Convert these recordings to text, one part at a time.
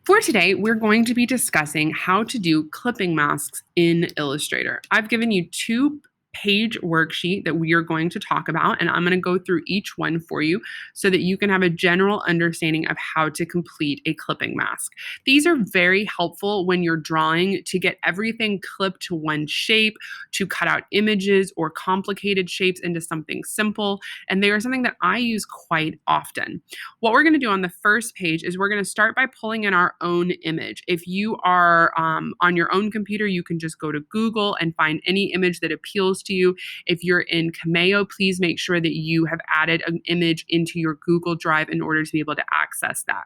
For today, we're going to be discussing how to do clipping masks in Illustrator. I've given you 2-page worksheet that we are going to talk about, and I'm going to go through each one for you so that you can have a general understanding of how to complete a clipping mask. These are very helpful when you're drawing to get everything clipped to one shape, to cut out images or complicated shapes into something simple, and they are something that I use quite often. What we're going to do on the first page is we're going to start by pulling in our own image. If you are on your own computer, you can just go to Google and find any image that appeals to you. If you're in Cameo, please make sure that you have added an image into your Google Drive in order to be able to access that.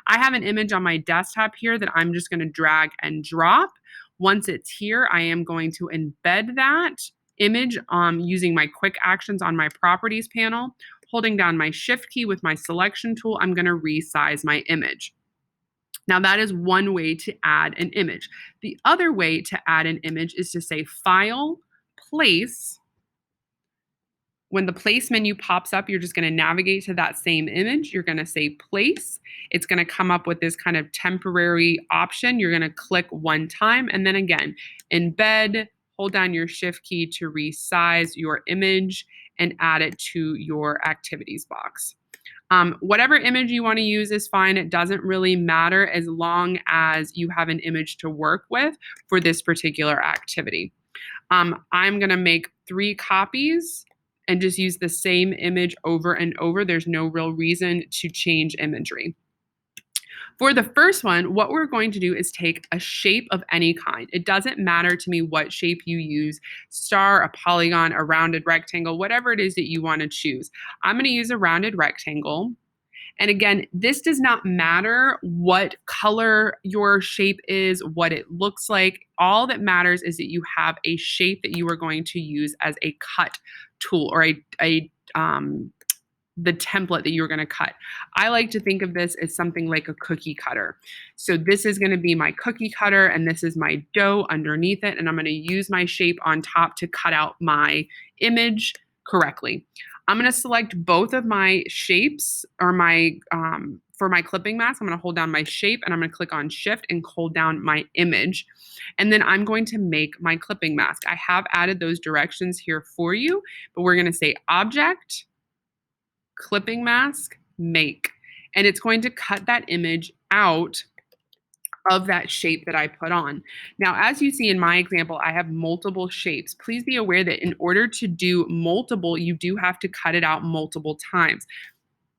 I have an image on my desktop here that I'm just going to drag and drop. Once it's here, I am going to embed that image using my quick actions on my properties panel. Holding down my shift key with my selection tool, I'm going to resize my image. Now that is one way to add an image. The other way to add an image is to say File, Place. When the Place menu pops up, you're just going to navigate to that same image. You're going to say Place. It's going to come up with this kind of temporary option. You're going to click one time and then again, Embed, hold down your shift key to resize your image and add it to your activities box. Whatever image you want to use is fine. It doesn't really matter as long as you have an image to work with for this particular activity. I'm going to make 3 copies and just use the same image over and over. There's no real reason to change imagery. For the first one, what we're going to do is take a shape of any kind. It doesn't matter to me what shape you use, star, a polygon, a rounded rectangle, whatever it is that you want to choose. I'm going to use a rounded rectangle. And again, this does not matter what color your shape is, what it looks like. All that matters is that you have a shape that you are going to use as a cut tool or the template that you're going to cut. I like to think of this as something like a cookie cutter. So this is going to be my cookie cutter and this is my dough underneath it. And I'm going to use my shape on top to cut out my image correctly. I'm going to select both of my shapes or for my clipping mask. I'm going to hold down my shape and I'm going to click on Shift and hold down my image. And then I'm going to make my clipping mask. I have added those directions here for you, but we're going to say Object, Clipping Mask, Make. And it's going to cut that image out of that shape that I put on. Now, as you see in my example, I have multiple shapes. Please be aware that in order to do multiple, you do have to cut it out multiple times.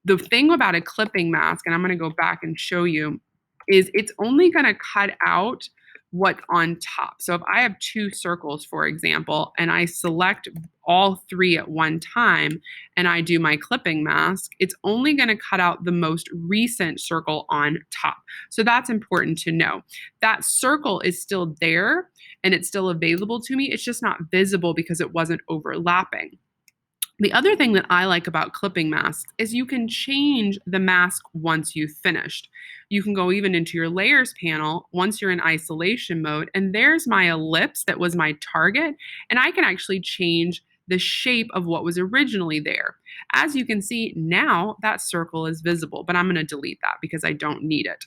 The thing about a clipping mask, and I'm going to go back and show you, is it's only going to cut out what's on top. So if I have 2 circles, for example, and I select all 3 at one time and I do my clipping mask, it's only going to cut out the most recent circle on top. So that's important to know. That circle is still there and it's still available to me. It's just not visible because it wasn't overlapping. The other thing that I like about clipping masks is you can change the mask once you've finished. You can go even into your layers panel once you're in isolation mode, and there's my ellipse that was my target, and I can actually change the shape of what was originally there. As you can see, now that circle is visible, but I'm going to delete that because I don't need it.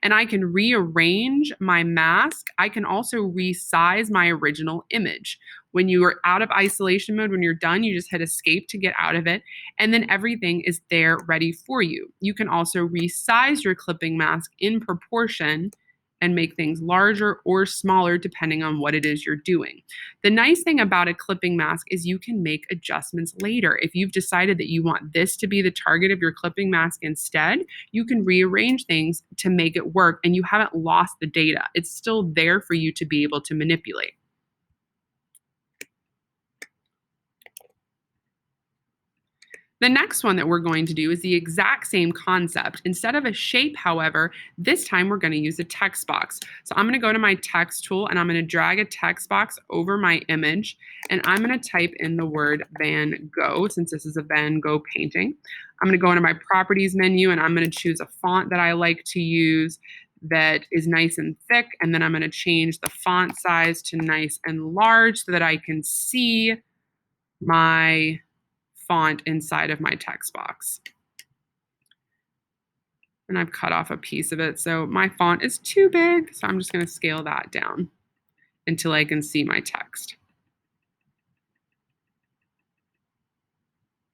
And I can rearrange my mask. I can also resize my original image. When you are out of isolation mode, when you're done, you just hit escape to get out of it, and then everything is there ready for you. You can also resize your clipping mask in proportion and make things larger or smaller depending on what it is you're doing. The nice thing about a clipping mask is you can make adjustments later. If you've decided that you want this to be the target of your clipping mask instead, you can rearrange things to make it work and you haven't lost the data. It's still there for you to be able to manipulate. The next one that we're going to do is the exact same concept. Instead of a shape, however, this time we're going to use a text box. So I'm going to go to my text tool and I'm going to drag a text box over my image and I'm going to type in the word Van Gogh since this is a Van Gogh painting. I'm going to go into my properties menu and I'm going to choose a font that I like to use that is nice and thick, and then I'm going to change the font size to nice and large so that I can see my font inside of my text box. And I've cut off a piece of it. So my font is too big. So I'm just going to scale that down until I can see my text.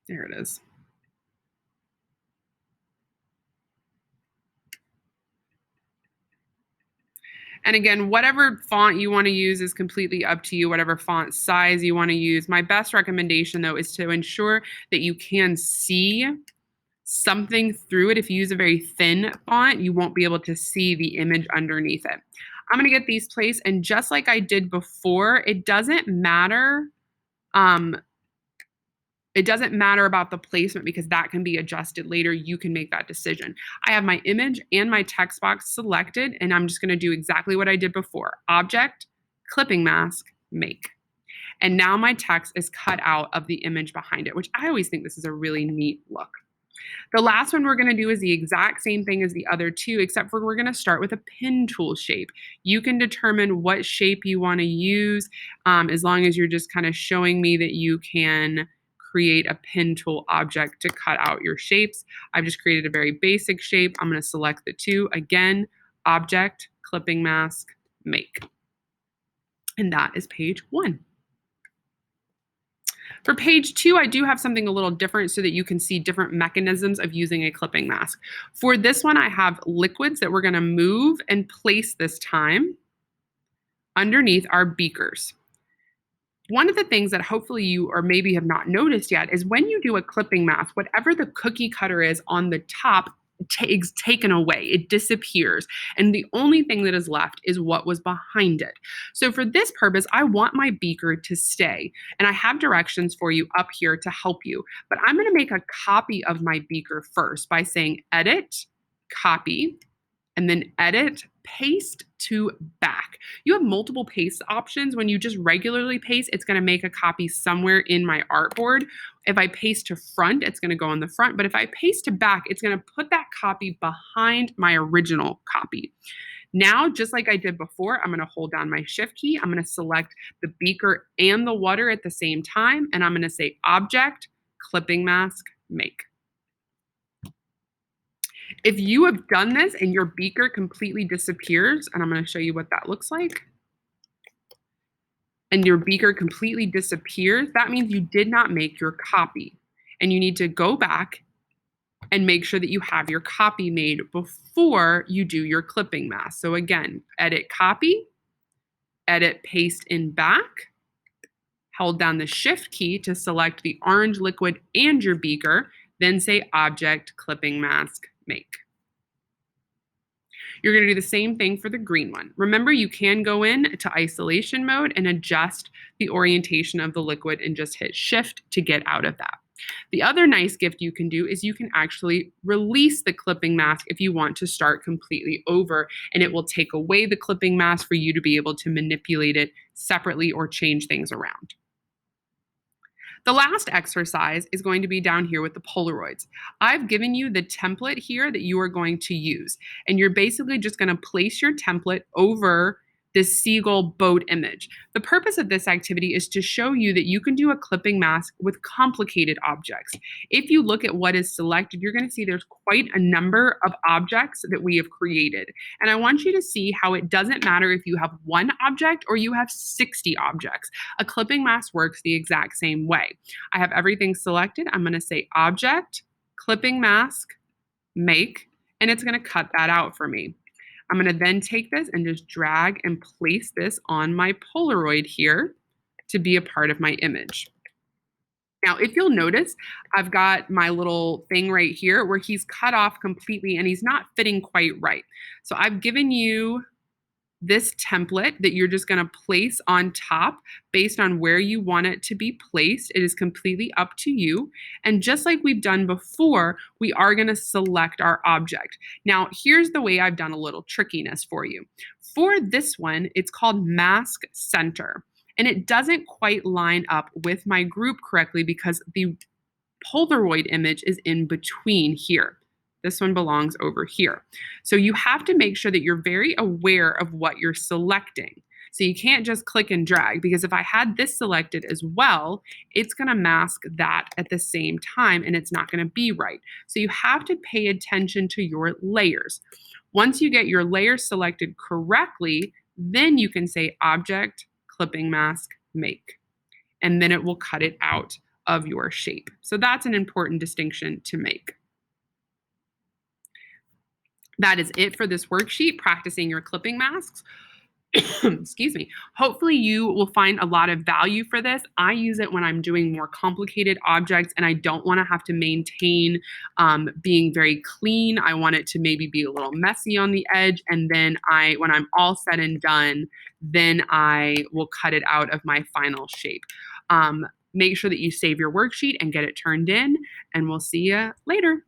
There it is. And again, whatever font you want to use is completely up to you, whatever font size you want to use. My best recommendation, though, is to ensure that you can see something through it. If you use a very thin font, you won't be able to see the image underneath it. I'm going to get these placed, and just like I did before, it doesn't matter. It doesn't matter about the placement because that can be adjusted later. You can make that decision. I have my image and my text box selected, and I'm just going to do exactly what I did before. Object, clipping mask, make. And now my text is cut out of the image behind it, which I always think this is a really neat look. The last one we're going to do is the exact same thing as the other two, except for we're going to start with a pin tool shape. You can determine what shape you want to use as long as you're just kind of showing me that you can create a pin tool object to cut out your shapes. I've just created a very basic shape. I'm going to select the two. Again, object, clipping mask, make. And that is page 1. For page 2, I do have something a little different so that you can see different mechanisms of using a clipping mask. For this one, I have liquids that we're going to move and place this time underneath our beakers. One of the things that hopefully you or maybe have not noticed yet is when you do a clipping mask, whatever the cookie cutter is on the top is taken away. It disappears. And the only thing that is left is what was behind it. So for this purpose, I want my beaker to stay. And I have directions for you up here to help you. But I'm going to make a copy of my beaker first by saying edit, copy, and then edit, paste to back. You have multiple paste options. When you just regularly paste, it's going to make a copy somewhere in my artboard. If I paste to front, it's going to go on the front. But if I paste to back, it's going to put that copy behind my original copy. Now, just like I did before, I'm going to hold down my shift key. I'm going to select the beaker and the water at the same time. And I'm going to say object, clipping mask, make. If you have done this and your beaker completely disappears, and I'm going to show you what that looks like, and your beaker completely disappears, that means you did not make your copy. And you need to go back and make sure that you have your copy made before you do your clipping mask. So again, edit copy, edit paste in back, hold down the shift key to select the orange liquid and your beaker, then say object, clipping mask, make. You're going to do the same thing for the green one. Remember, you can go in to isolation mode and adjust the orientation of the liquid and just hit shift to get out of that. The other nice gift you can do is you can actually release the clipping mask if you want to start completely over, and it will take away the clipping mask for you to be able to manipulate it separately or change things around. The last exercise is going to be down here with the Polaroids. I've given you the template here that you are going to use, and you're basically just going to place your template over this seagull boat image. The purpose of this activity is to show you that you can do a clipping mask with complicated objects. If you look at what is selected, you're going to see there's quite a number of objects that we have created. And I want you to see how it doesn't matter if you have one object or you have 60 objects. A clipping mask works the exact same way. I have everything selected. I'm going to say object, clipping mask, make, and it's going to cut that out for me. I'm going to then take this and just drag and place this on my Polaroid here to be a part of my image. Now, if you'll notice, I've got my little thing right here where he's cut off completely and he's not fitting quite right. So I've given you this template that you're just going to place on top based on where you want it to be placed. It is completely up to you. And just like we've done before, we are going to select our object. Now, here's the way I've done a little trickiness for you. For this one, it's called Mask Center. And it doesn't quite line up with my group correctly because the Polaroid image is in between here. This one belongs over here. So you have to make sure that you're very aware of what you're selecting. So you can't just click and drag, because if I had this selected as well, it's going to mask that at the same time and it's not going to be right. So you have to pay attention to your layers. Once you get your layers selected correctly, then you can say object, clipping mask, make, and then it will cut it out of your shape. So that's an important distinction to make. That is it for this worksheet, practicing your clipping masks. Excuse me. Hopefully you will find a lot of value for this. I use it when I'm doing more complicated objects and I don't want to have to maintain being very clean. I want it to maybe be a little messy on the edge. And then when I'm all said and done, then I will cut it out of my final shape. Make sure that you save your worksheet and get it turned in, and we'll see you later.